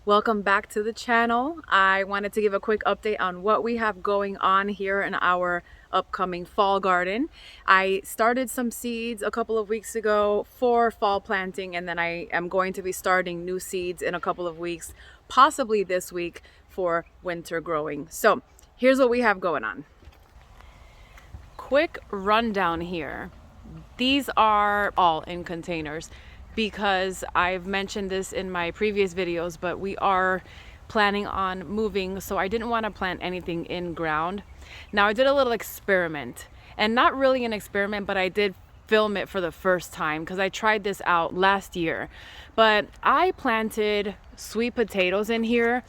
Welcome back to the channel. I wanted to give a quick update on what we have going on here in our upcoming fall garden. I started some seeds a couple of weeks ago for fall planting, and then I am going to be starting new seeds in a couple of weeks, possibly this week, for winter growing. So here's what we have going on. Quick rundown here. These are all in containers because I've mentioned this in my previous videos, but we are planning on moving, so I didn't want to plant anything in ground. Now I did a little experiment, and not really an experiment, but I did film it for the first time because I tried this out last year. But I planted sweet potatoes in here,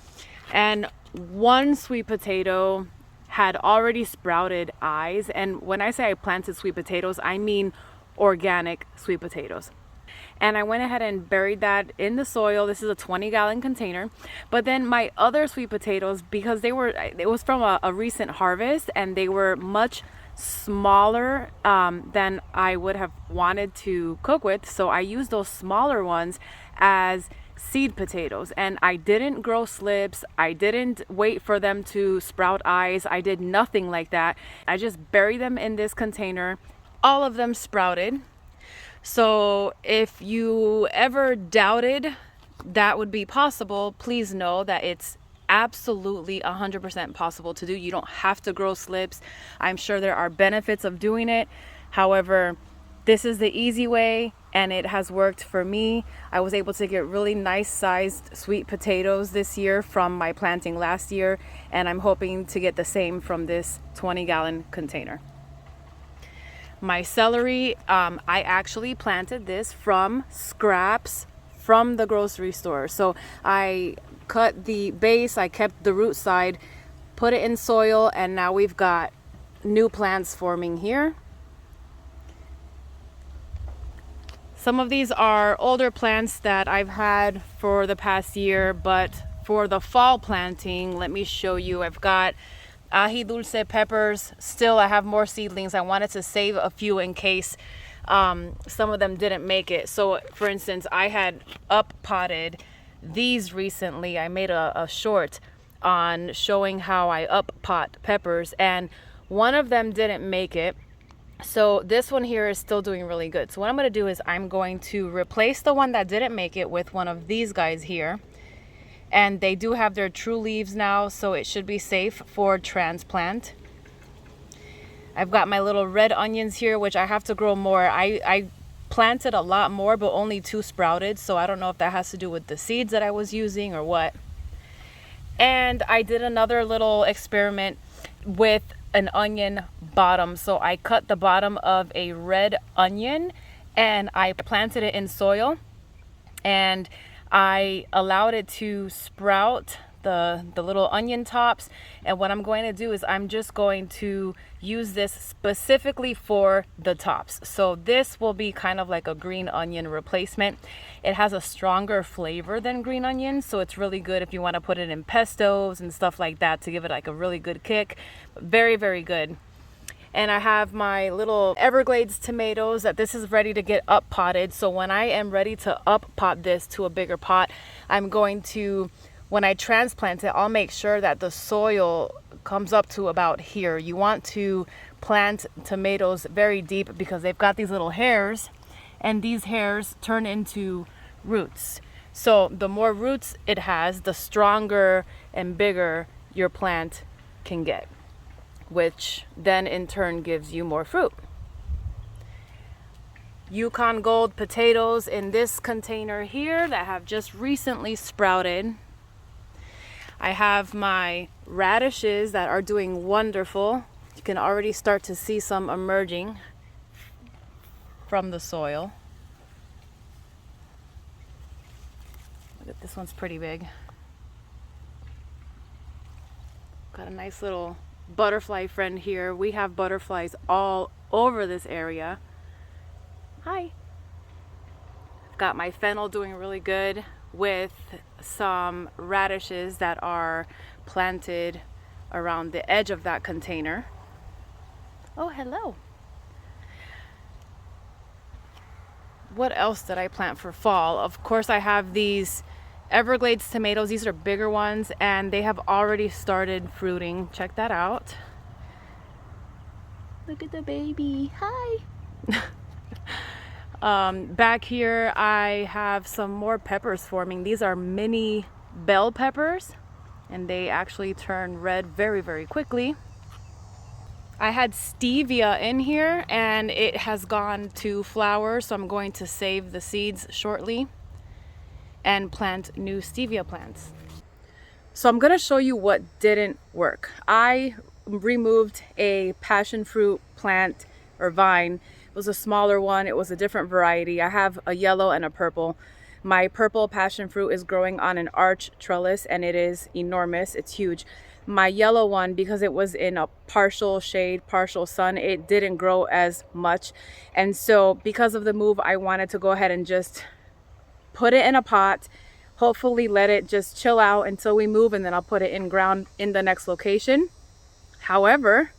and one sweet potato had already sprouted eyes. And when I say I planted sweet potatoes, I mean organic sweet potatoes. And I went ahead and buried that in the soil. This is a 20-gallon container. But then my other sweet potatoes, because it was from a recent harvest, and they were much smaller than I would have wanted to cook with, so I used those smaller ones as seed potatoes. And I didn't grow slips, I didn't wait for them to sprout eyes, I did nothing like that. I just buried them in this container. All of them sprouted. So if you ever doubted that would be possible, please know that it's absolutely 100% possible to do. You don't have to grow slips. I'm sure there are benefits of doing it. However, this is the easy way, and it has worked for me. I was able to get really nice sized sweet potatoes this year from my planting last year, and I'm hoping to get the same from this 20-gallon container. My celery, I actually planted this from scraps from the grocery store. So I cut the base, I kept the root side, put it in soil, and now we've got new plants forming here. Some of these are older plants that I've had for the past year, but for the fall planting, let me show you. I've got ají dulce peppers. Still, I have more seedlings. I wanted to save a few in case some of them didn't make it. So for instance, I had up potted these recently. I made a short on showing how I up pot peppers, and one of them didn't make it. So this one here is still doing really good. So what I'm going to do is I'm going to replace the one that didn't make it with one of these guys here. And they do have their true leaves now, so it should be safe for transplant. I've got my little red onions here, which I have to grow more. I planted a lot more, but only 2 sprouted, so I don't know if that has to do with the seeds that I was using or what. And I did another little experiment with an onion bottom. So I cut the bottom of a red onion and I planted it in soil, and I allowed it to sprout the little onion tops. And what I'm going to do is I'm just going to use this specifically for the tops. So this will be kind of like a green onion replacement. It has a stronger flavor than green onion, so it's really good if you want to put it in pestos and stuff like that to give it like a really good kick. Very, very good. And I have my little Everglades tomatoes that this is ready to get up potted. So when I am ready to up pot this to a bigger pot, I'm going to, when I transplant it, I'll make sure that the soil comes up to about here. You want to plant tomatoes very deep because they've got these little hairs, and these hairs turn into roots. So the more roots it has, the stronger and bigger your plant can get, which then in turn gives you more fruit. Yukon Gold potatoes in this container here that have just recently sprouted. I have my radishes that are doing wonderful. You can already start to see some emerging from the soil. Look at this one's pretty big. Got a nice little butterfly friend here. We have butterflies all over this area. Hi. I've got my fennel doing really good with some radishes that are planted around the edge of that container. Oh, hello. What else did I plant for fall? Of course, I have these Everglades tomatoes. These are bigger ones and they have already started fruiting. Check that out. Look at the baby. Hi. Back here I have some more peppers forming. These are mini bell peppers and they actually turn red very, very quickly. I had stevia in here and it has gone to flower, so I'm going to save the seeds shortly and plant new stevia plants. So I'm going to show you what didn't work. I removed a passion fruit plant or vine. It was a smaller one. It was a different variety. I have a yellow and a purple. My purple passion fruit is growing on an arch trellis and it is enormous. It's huge. My yellow one, because it was in a partial shade, partial sun, it didn't grow as much. And so because of the move, I wanted to go ahead and just put it in a pot, hopefully let it just chill out until we move, and then I'll put it in ground in the next location. However,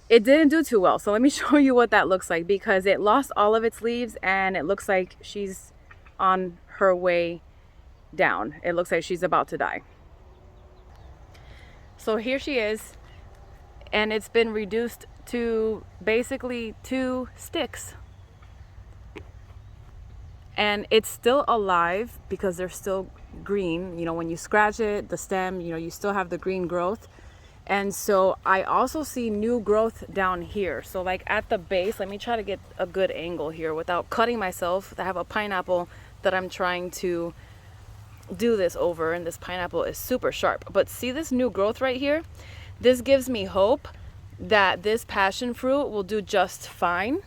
it didn't do too well. So let me show you what that looks like, because it lost all of its leaves and it looks like she's on her way down. It looks like she's about to die. So here she is, and it's been reduced to basically 2 sticks. And it's still alive because they're still green. You know, when you scratch it, the stem, you know, you still have the green growth. And so I also see new growth down here. So like at the base, let me try to get a good angle here without cutting myself. I have a pineapple that I'm trying to do this over, and this pineapple is super sharp. But see this new growth right here? This gives me hope that this passion fruit will do just fine.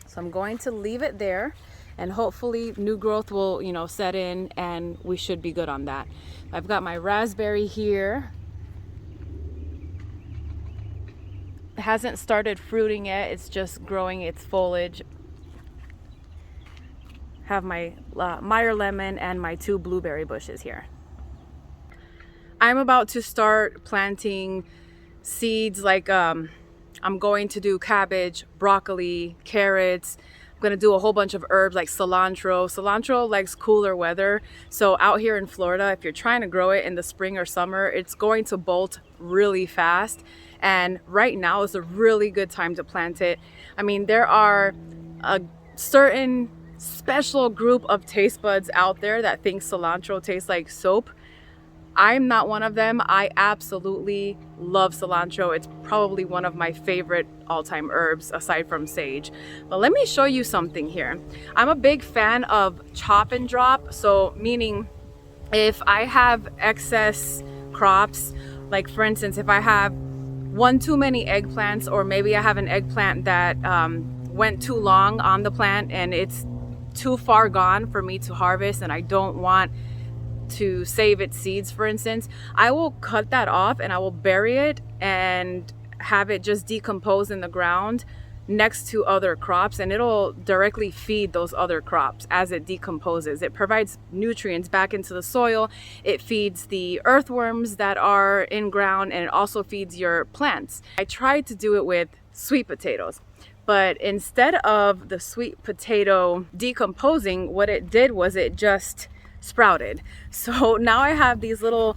So I'm going to leave it there, and hopefully new growth will, you know, set in and we should be good on that. I've got my raspberry here. It hasn't started fruiting yet, it's just growing its foliage. Have my Meyer lemon and my 2 blueberry bushes here. I'm about to start planting seeds, like I'm going to do cabbage, broccoli, carrots. I'm gonna do a whole bunch of herbs like cilantro. Cilantro likes cooler weather. So out here in Florida, if you're trying to grow it in the spring or summer, it's going to bolt really fast. And right now is a really good time to plant it. I mean, there are a certain special group of taste buds out there that think cilantro tastes like soap. I'm not one of them. I absolutely love cilantro. It's probably one of my favorite all-time herbs aside from sage. But let me show you something here. I'm a big fan of chop and drop. So meaning if I have excess crops, like for instance, if I have one too many eggplants, or maybe I have an eggplant that went too long on the plant and it's too far gone for me to harvest, and I don't want to save its seeds, for instance, I will cut that off and I will bury it and have it just decompose in the ground next to other crops, and it'll directly feed those other crops as it decomposes. It provides nutrients back into the soil. It feeds the earthworms that are in ground, and it also feeds your plants. I tried to do it with sweet potatoes, but instead of the sweet potato decomposing, what it did was it just sprouted. So now I have these little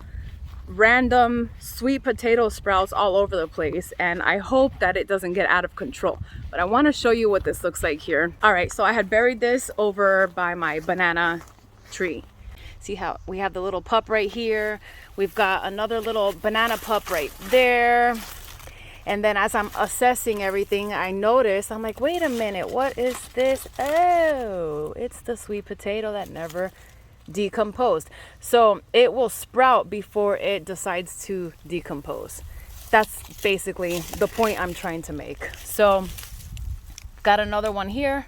random sweet potato sprouts all over the place, and I hope that it doesn't get out of control. But I want to show you what this looks like here. All right, so I had buried this over by my banana tree. See how we have the little pup right here? We've got another little banana pup right there. And then as I'm assessing everything, I notice, I'm like, wait a minute, what is this? Oh, it's the sweet potato that never decomposed. So it will sprout before it decides to decompose. That's basically the point I'm trying to make. So got another one here,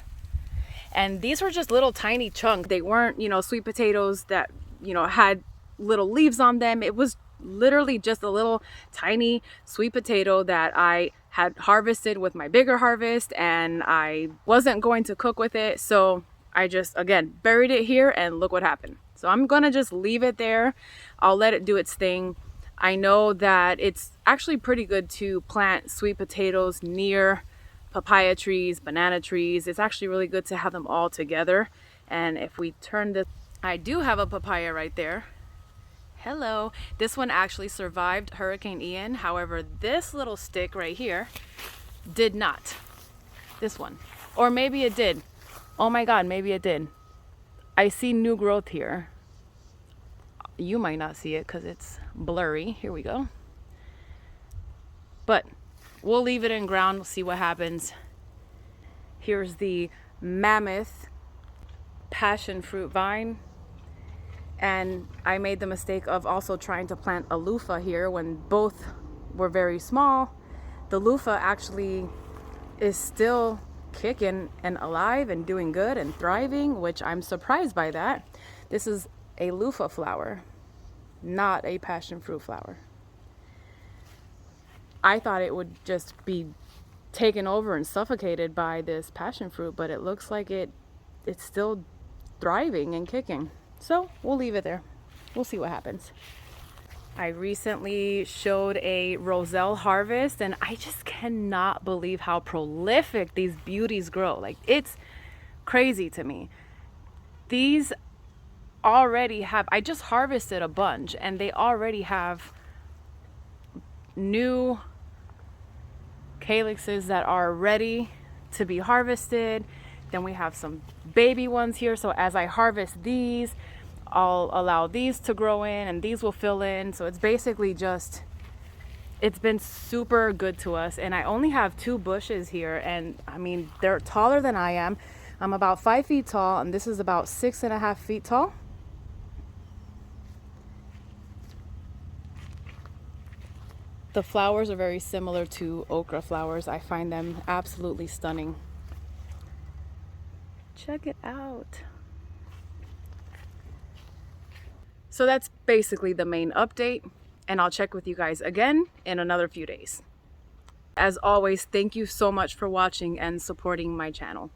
and these were just little tiny chunks. They weren't, you know, sweet potatoes that, you know, had little leaves on them. It was literally just a little tiny sweet potato that I had harvested with my bigger harvest, and I wasn't going to cook with it, so I just again buried it here, and look what happened. So I'm gonna just leave it there. I'll let it do its thing. I know that it's actually pretty good to plant sweet potatoes near papaya trees, banana trees. It's actually really good to have them all together. And if we turn this, I do have a papaya right there. Hello. This one actually survived Hurricane Ian. However, this little stick right here did not. This one. Or maybe it did. Oh my God, maybe it did. I see new growth here. You might not see it because it's blurry. Here we go. But we'll leave it in ground. We'll see what happens. Here's the mammoth passion fruit vine. And I made the mistake of also trying to plant a loofah here when both were very small. The loofah actually is still kicking and alive and doing good and thriving, which I'm surprised by that. This is a loofah flower, not a passion fruit flower. I thought it would just be taken over and suffocated by this passion fruit, but it looks like it's still thriving and kicking. So we'll leave it there. We'll see what happens. I recently showed a roselle harvest, and I just cannot believe how prolific these beauties grow. Like, it's crazy to me. These already have, I just harvested a bunch, and they already have new calyxes that are ready to be harvested. Then we have some baby ones here. So as I harvest these, I'll allow these to grow in and these will fill in. So it's basically just, it's been super good to us. And I only have 2 bushes here. And I mean, they're taller than I am. I'm about 5 feet tall and this is about 6.5 feet tall. The flowers are very similar to okra flowers. I find them absolutely stunning. Check it out. So that's basically the main update, and I'll check with you guys again in another few days. As always, thank you so much for watching and supporting my channel.